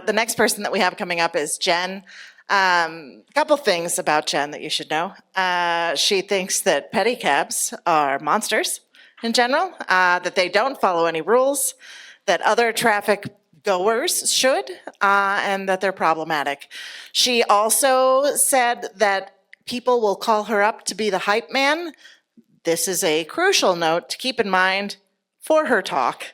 The next person that we have coming up is Jen. A couple things about Jen that you should know. She thinks that pedicabs are monsters in general, that they don't follow any rules, that other traffic goers should, and that they're problematic. She also said that people will call her up to be the hype man. This is a crucial note to keep in mind for her talk.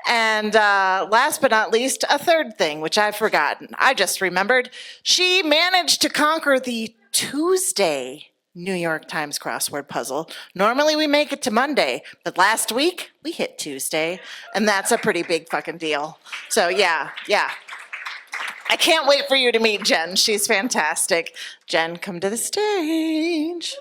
And last but not least, a third thing, which I've forgotten. I just remembered. She managed to conquer the Tuesday New York Times crossword puzzle. Normally we make it to Monday, but last week we hit Tuesday, and that's a pretty big fucking deal. So yeah. I can't wait for you to meet Jen. She's fantastic. Jen, come to the stage.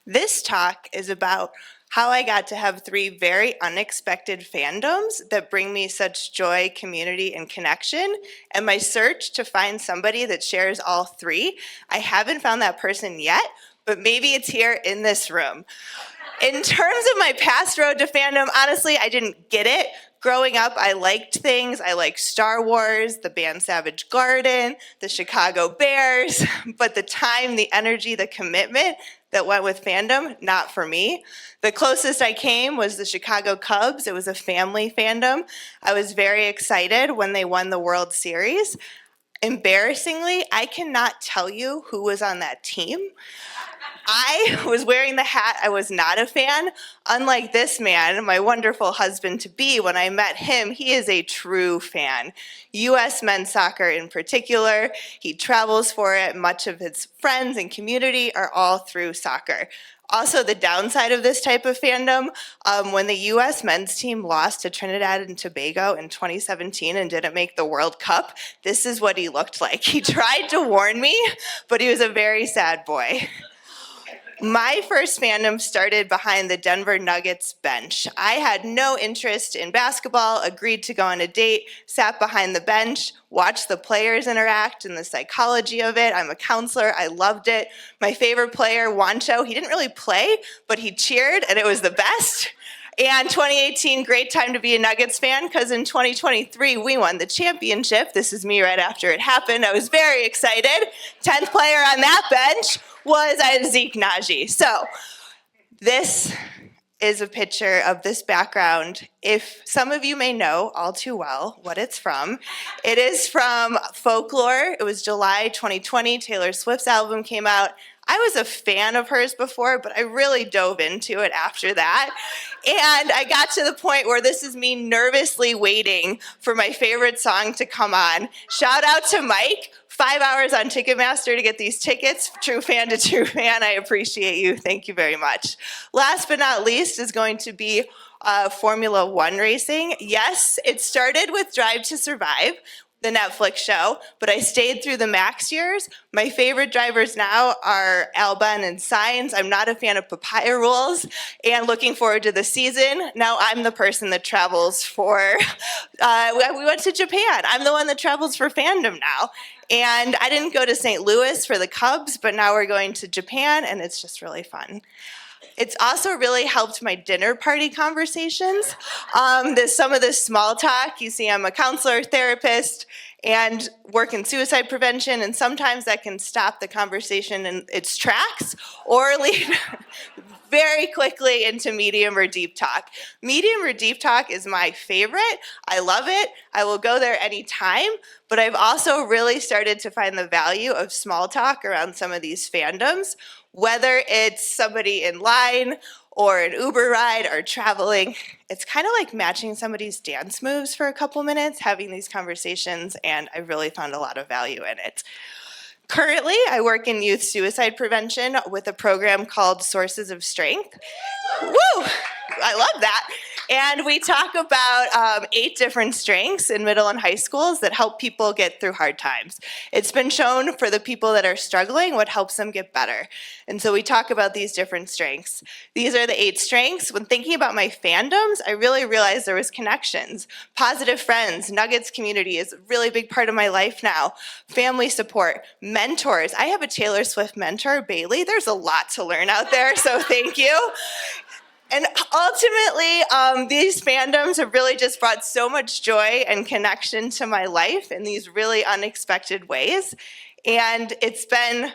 This talk is about how I got to have 3 very unexpected fandoms that bring me such joy, community, and connection, and my search to find somebody that shares all 3. I haven't found that person yet, but maybe it's here in this room. In terms of my past road to fandom, honestly, I didn't get it. Growing up, I liked things. I liked Star Wars, the band Savage Garden, the Chicago Bears, but the time, the energy, the commitment that went with fandom, not for me. The closest I came was the Chicago Cubs. It was a family fandom. I was very excited when they won the World Series. Embarrassingly, I cannot tell you who was on that team. I was wearing the hat. I was not a fan. Unlike this man, my wonderful husband-to-be, when I met him, he is a true fan. U.S. men's soccer in particular. He travels for it. Much of his friends and community are all through soccer. Also, the downside of this type of fandom, when the U.S. men's team lost to Trinidad and Tobago in 2017 and didn't make the World Cup, this is what he looked like. He tried to warn me, but he was a very sad boy. My first fandom started behind the Denver Nuggets bench. I had no interest in basketball, agreed to go on a date, sat behind the bench, watched the players interact and the psychology of it. I'm a counselor. I loved it. My favorite player, Wancho, he didn't really play, but he cheered, and it was the best. And 2018, great time to be a Nuggets fan, because in 2023, we won the championship. This is me right after it happened. I was very excited. 10th player on that bench was Zeke Naji. So this is a picture of this background. If some of you may know all too well what it's from, it is from Folklore. It was July 2020. Taylor Swift's album came out. I was a fan of hers before, but I really dove into it after that. And I got to the point where this is me nervously waiting for my favorite song to come on. Shout out to Mike. 5 hours on Ticketmaster to get these tickets, true fan to true fan. I appreciate you. Thank you very much. Last but not least is going to be Formula One racing. Yes, it started with Drive to Survive, the Netflix show, but I stayed through the Max years. My favorite drivers now are Albon and Sainz. I'm not a fan of papaya rules, and looking forward to the season. Now I'm the person that travels for, we went to Japan. I'm the one that travels for fandom now. And I didn't go to St. Louis for the Cubs, but now we're going to Japan, and it's just really fun. It's also really helped my dinner party conversations. Some of this small talk, you see I'm a counselor, therapist, and work in suicide prevention, and sometimes that can stop the conversation in its tracks or lead very quickly into medium or deep talk. Medium or deep talk is my favorite. I love it. I will go there anytime, but I've also really started to find the value of small talk around some of these fandoms, whether it's somebody in line or an Uber ride or traveling. It's kind of like matching somebody's dance moves for a couple minutes, having these conversations, and I really found a lot of value in it. Currently, I work in youth suicide prevention with a program called Sources of Strength. Woo! I love that. And we talk about 8 different strengths in middle and high schools that help people get through hard times. It's been shown for the people that are struggling what helps them get better. And so we talk about these different strengths. These are the 8 strengths. When thinking about my fandoms, I really realized there was connections. Positive friends, Nuggets community is a really big part of my life now. Family support, mentors. I have a Taylor Swift mentor, Bailey. There's a lot to learn out there, so thank you. And ultimately, these fandoms have really just brought so much joy and connection to my life in these really unexpected ways. And it's been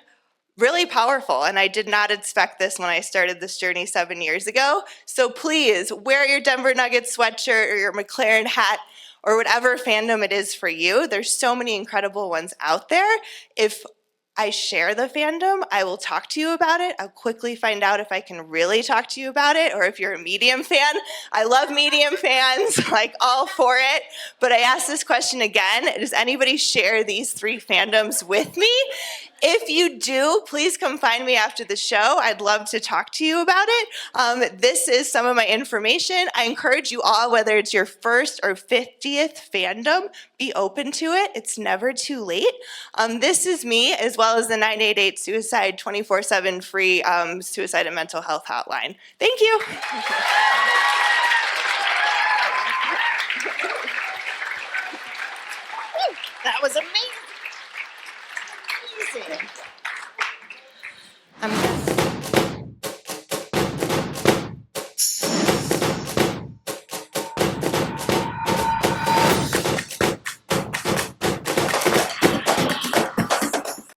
really powerful, and I did not expect this when I started this journey 7 years ago. So please wear your Denver Nuggets sweatshirt or your McLaren hat or whatever fandom it is for you. There's so many incredible ones out there. If I share the fandom, I will talk to you about it. I'll quickly find out if I can really talk to you about it, or if you're a medium fan. I love medium fans, like all for it. But I ask this question again, does anybody share these 3 fandoms with me? If you do, please come find me after the show. I'd love to talk to you about it. This is some of my information. I encourage you all, whether it's your first or 50th fandom, be open to it. It's never too late. This is me, as well as the 988 Suicide 24/7 free suicide and mental health hotline. Thank you. That was amazing.